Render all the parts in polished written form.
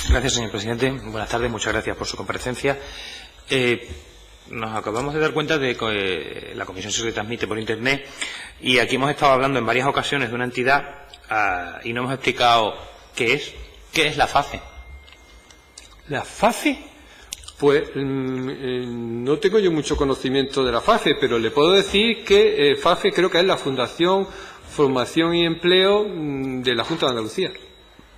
Gracias, señor presidente. Buenas tardes, muchas gracias por su comparecencia. Nos acabamos de dar cuenta de que la comisión se retransmite por Internet y aquí hemos estado hablando en varias ocasiones de una entidad y no hemos explicado qué es la FAFE. ¿La FAFE? Pues no tengo yo mucho conocimiento de la FAFE, pero le puedo decir que FAFE creo que es la Fundación Formación y Empleo de la Junta de Andalucía.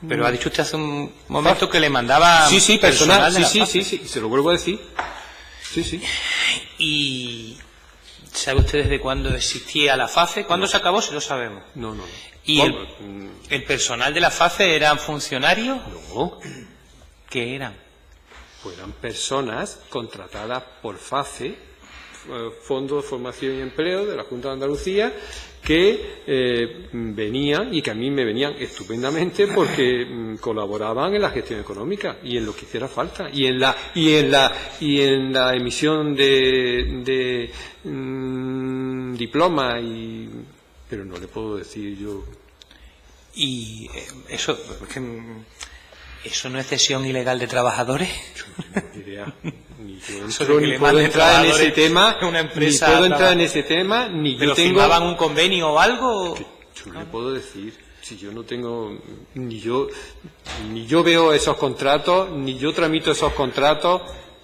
Pero ha dicho usted hace un momento que le mandaba personal de la FAFE. Sí, se lo vuelvo a decir. Sí. ¿Y sabe usted desde cuándo existía la FAFE? ¿Cuándo se acabó? Si lo sabemos. No. ¿Y el personal de la FAFE eran funcionarios? No. ¿Qué eran? Pues eran personas contratadas por FAFE, Fondo de Formación y Empleo de la Junta de Andalucía, que venían y que a mí me venían estupendamente porque colaboraban en la gestión económica y en lo que hiciera falta y en la emisión de diploma pero no le puedo decir yo. ¿Y eso no es cesión ilegal de trabajadores? Ni idea. Ni yo entro, ni puedo entrar en ese tema, ni ¿Pero yo tengo... firmaban un convenio o algo? Yo le puedo decir, si yo no tengo... Ni yo veo esos contratos, ni yo tramito esos contratos,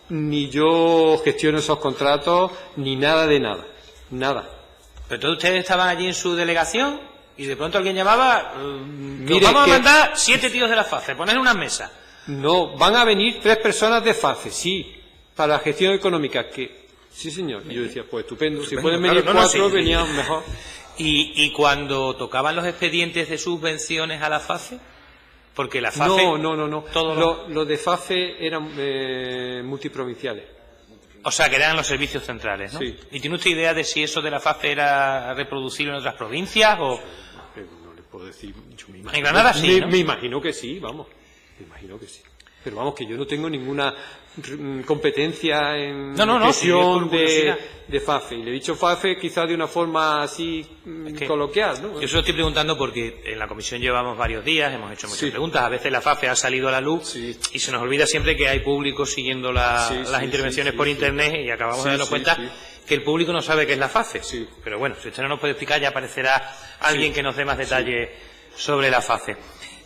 ni yo gestiono esos contratos, ni nada de nada. Nada. ¿Pero todos ustedes estaban allí en su delegación? Y de pronto alguien llamaba, vamos a mandar 7 tíos de la FAFE, poner unas mesas. No, van a venir 3 personas de FAFE, sí, para la gestión económica, sí señor. Y yo decía, pues estupendo, si pueden venir 4, venían mejor. ¿Y cuando tocaban los expedientes de subvenciones a la FAFE? Porque la FAFE... No. Los de FAFE eran multiprovinciales. O sea, que eran los servicios centrales, ¿no? Sí. ¿Y tiene usted idea de si eso de la FAFE era reproducible en otras provincias o...? No le puedo decir, yo me imagino. En Granada sí, ¿no? Me imagino que sí, vamos. Me imagino que sí. Pero vamos, que yo no tengo ninguna competencia en gestión de FAFE. Y le he dicho FAFE quizás de una forma así coloquial, ¿no? Yo se lo estoy preguntando porque en la comisión llevamos varios días, hemos hecho muchas preguntas. A veces la FAFE ha salido a la luz y se nos olvida siempre que hay público siguiendo las intervenciones por Internet y acabamos de darnos cuenta que el público no sabe qué es la FAFE. Sí. Pero bueno, si usted no nos puede explicar, ya aparecerá alguien que nos dé más detalle sobre la FAFE.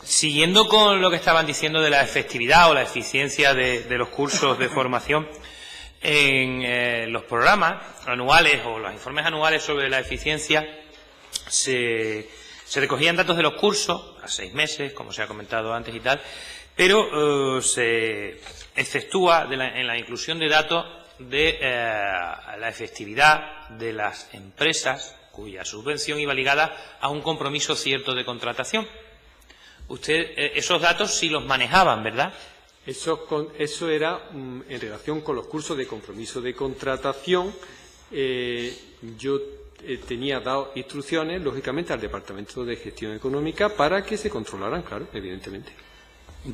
Siguiendo con lo que estaban diciendo de la efectividad o la eficiencia de los cursos de formación, en los programas anuales o los informes anuales sobre la eficiencia se recogían datos de los cursos a 6 meses, como se ha comentado antes y tal, pero se exceptúa en la inclusión de datos de la efectividad de las empresas cuya subvención iba ligada a un compromiso cierto de contratación. Usted esos datos sí los manejaban, ¿verdad? Eso era en relación con los cursos de compromiso de contratación. Yo tenía dado instrucciones, lógicamente, al Departamento de Gestión Económica para que se controlaran, claro, evidentemente.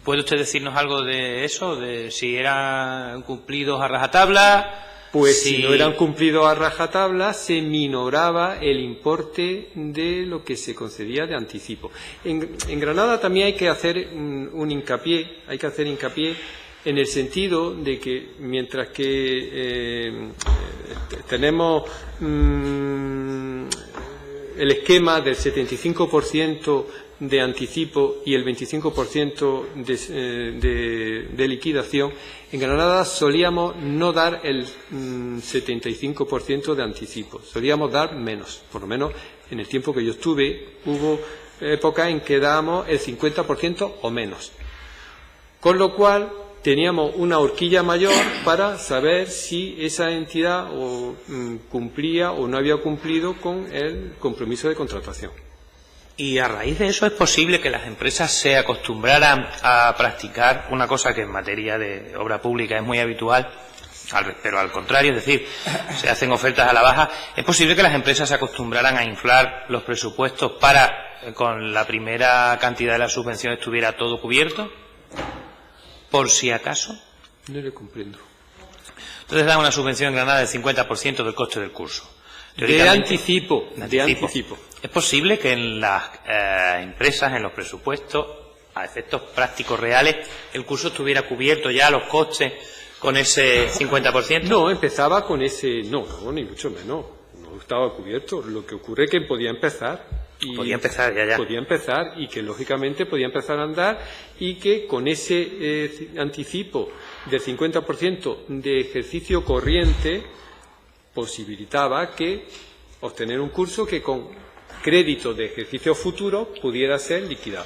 ¿Puede usted decirnos algo de eso? ¿De si eran cumplidos a rajatabla? Pues si no eran cumplidos a rajatabla, se minoraba el importe de lo que se concedía de anticipo. En Granada también hay que hacer hincapié en el sentido de que mientras que tenemos el esquema del 75% de anticipo y el 25% de liquidación, en Granada solíamos no dar el 75% de anticipo, solíamos dar menos. Por lo menos en el tiempo que yo estuve hubo épocas en que dábamos el 50% o menos, con lo cual teníamos una horquilla mayor para saber si esa entidad cumplía o no había cumplido con el compromiso de contratación. Y a raíz de eso es posible que las empresas se acostumbraran a practicar una cosa que en materia de obra pública es muy habitual, pero al contrario, es decir, se hacen ofertas a la baja. ¿Es posible que las empresas se acostumbraran a inflar los presupuestos para, con la primera cantidad de la subvención, estuviera todo cubierto? Por si acaso. No le comprendo. Entonces dan una subvención en Granada del 50% del coste del curso. De anticipo. ¿Es posible que en las empresas, en los presupuestos, a efectos prácticos reales, el curso estuviera cubierto ya los costes con ese 50%? No, empezaba con ese... No, ni mucho menos. No estaba cubierto. Lo que ocurre es que podía empezar. Podía empezar, ya. Podía empezar y que, lógicamente, podía empezar a andar y que con ese anticipo del 50% de ejercicio corriente posibilitaba que obtener un curso que con crédito de ejercicio futuro pudiera ser liquidado.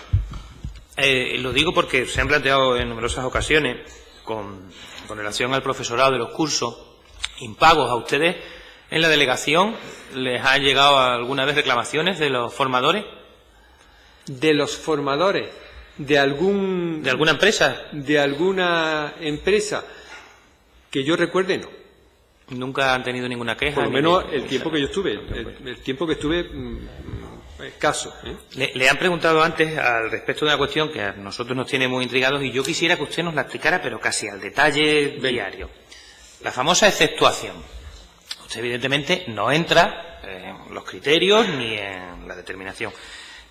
Lo digo porque se han planteado en numerosas ocasiones con relación al profesorado de los cursos impagos a ustedes. ¿En la delegación les han llegado alguna vez reclamaciones de los formadores? ¿De los formadores? ¿De alguna empresa? De alguna empresa que yo recuerde, no. ¿Nunca han tenido ninguna queja? Por lo menos el tiempo que yo estuve. El tiempo que estuve, escaso. Le han preguntado antes al respecto de una cuestión que a nosotros nos tiene muy intrigados y yo quisiera que usted nos la explicara, pero casi al detalle diario. La famosa exceptuación. Usted evidentemente no entra en los criterios ni en la determinación.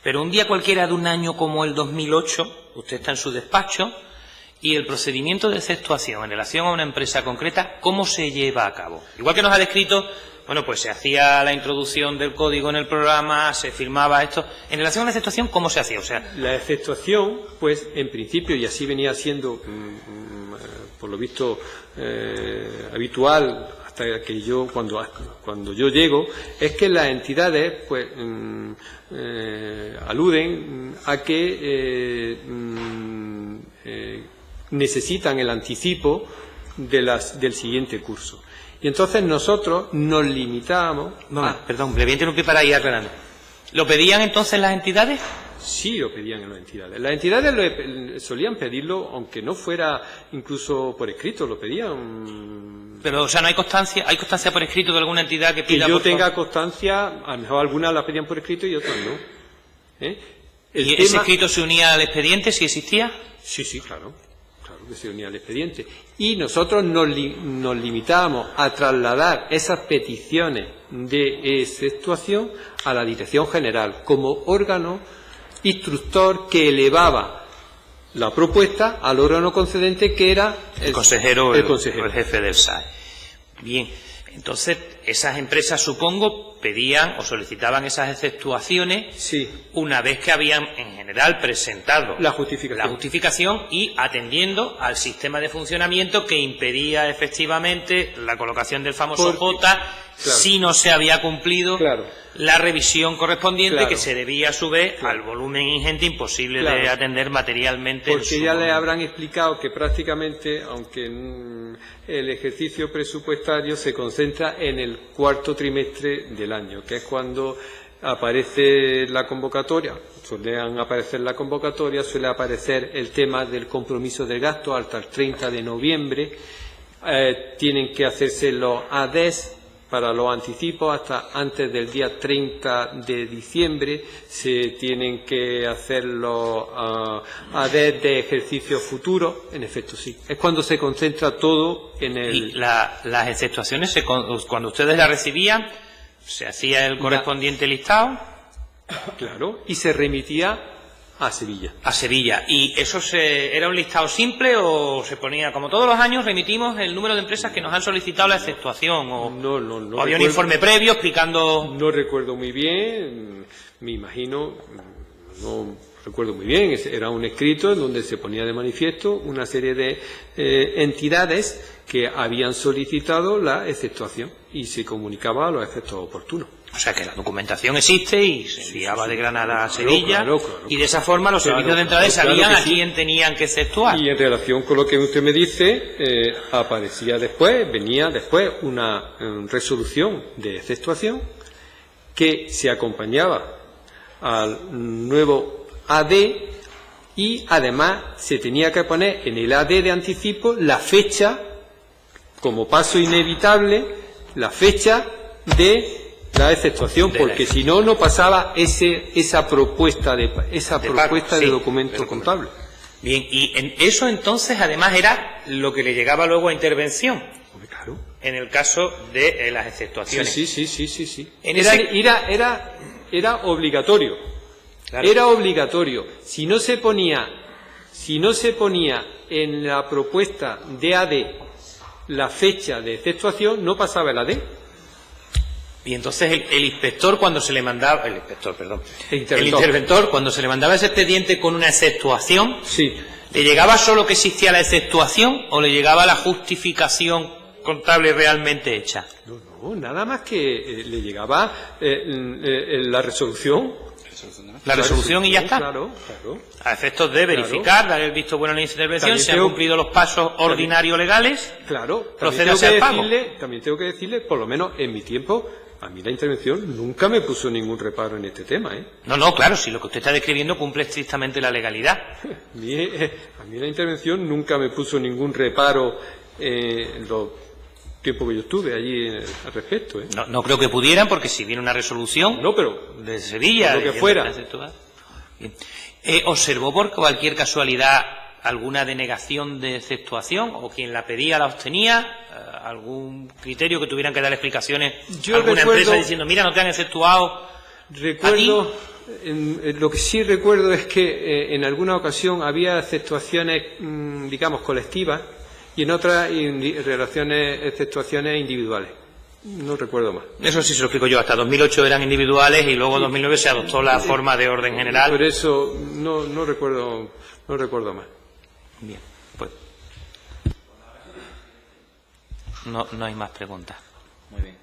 Pero un día cualquiera de un año como el 2008, usted está en su despacho y el procedimiento de exceptuación en relación a una empresa concreta, ¿cómo se lleva a cabo? Igual que nos ha descrito, bueno, pues se hacía la introducción del código en el programa, se firmaba esto. En relación a la exceptuación, ¿cómo se hacía? O sea, la exceptuación, pues en principio, y así venía siendo, por lo visto, habitual hasta que yo, cuando yo llego, es que las entidades, pues, aluden a que necesitan el anticipo del siguiente curso. Y entonces nosotros nos limitábamos... Perdón, le voy a interrumpir para ir aclarando. ¿Lo pedían entonces las entidades? Sí, lo pedían en las entidades. Las entidades solían pedirlo, aunque no fuera incluso por escrito, lo pedían. Pero, o sea, no hay constancia por escrito de alguna entidad que pida... Que yo tenga constancia, a lo mejor algunas las pedían por escrito y otras no. ¿Y ese escrito se unía al expediente, si existía? Sí, claro que se unía al expediente. Y nosotros nos limitábamos a trasladar esas peticiones de exceptuación a la Dirección General como órgano instructor que elevaba la propuesta al órgano concedente, que era el consejero, el jefe del SAE. Bien, entonces esas empresas, supongo, pedían o solicitaban esas exceptuaciones una vez que habían en general presentado la justificación y atendiendo al sistema de funcionamiento que impedía efectivamente la colocación del famoso J si no se había cumplido la revisión correspondiente, que se debía a su vez al volumen ingente imposible de atender materialmente. Porque ya le habrán explicado que prácticamente, aunque el ejercicio presupuestario se concentra en el cuarto trimestre del año, que es cuando aparece la convocatoria, suele aparecer el tema del compromiso del gasto hasta el 30 de noviembre, tienen que hacerse los ADES para los anticipos hasta antes del día 30 de diciembre, se tienen que hacer los ADES de ejercicio futuro, en efecto sí, es cuando se concentra todo en el... ¿Y las exceptuaciones, cuando ustedes las recibían, se hacía el correspondiente listado? Claro, y se remitía a Sevilla. A Sevilla. ¿Y eso era un listado simple o se ponía, como todos los años, remitimos el número de empresas que nos han solicitado la exceptuación? ¿O había un informe previo explicando...? No recuerdo muy bien, me imagino, no recuerdo muy bien, era un escrito en donde se ponía de manifiesto una serie de entidades que habían solicitado la exceptuación y se comunicaba a los efectos oportunos. O sea que la documentación existe y se enviaba de Granada a Sevilla, y de esa forma los servicios de entrada sabían a quién tenían que exceptuar. Y en relación con lo que usted me dice, venía después una resolución de exceptuación que se acompañaba al nuevo AD y además se tenía que poner en el AD de anticipo la fecha, como paso inevitable, la fecha de la exceptuación, porque si no, no pasaba esa propuesta de documento contable. Bien, y en eso entonces además era lo que le llegaba luego a intervención. Claro. En el caso de las exceptuaciones. Sí. Era obligatorio. Claro. Era obligatorio. Si no se ponía Si no se ponía en la propuesta de AD la fecha de exceptuación, no pasaba el AD. Y entonces el inspector, cuando se le mandaba, el interventor, cuando se le mandaba ese expediente con una exceptuación, sí, ¿le llegaba solo que existía la exceptuación o le llegaba la justificación contable realmente hecha? No, nada más que le llegaba la resolución. La resolución y ya está. Claro. A efectos de verificar, dar el visto bueno a la intervención, si han cumplido los pasos ordinarios legales, claro, procede a hacer pago. También tengo que decirle, por lo menos en mi tiempo, a mí la intervención nunca me puso ningún reparo en este tema, ¿eh? No, claro, si lo que usted está describiendo cumple estrictamente la legalidad. A mí la intervención nunca me puso ningún reparo en los tiempos que yo estuve allí al respecto, ¿eh? No creo que pudieran, porque si viene una resolución pero de Sevilla, lo que fuera. Bien. ¿Observó por cualquier casualidad alguna denegación de exceptuación o quien la pedía la obtenía? ¿Algún criterio que tuvieran que dar explicaciones? ¿Alguna empresa diciendo, mira, no te han exceptuado? Recuerdo, lo que sí recuerdo es que en alguna ocasión había exceptuaciones, digamos, colectivas y en otras exceptuaciones individuales. No recuerdo más. Eso sí se lo explico yo. Hasta 2008 eran individuales y luego en 2009 se adoptó la forma de orden general. Por eso no recuerdo más. Bien, pues no hay más preguntas. Muy bien.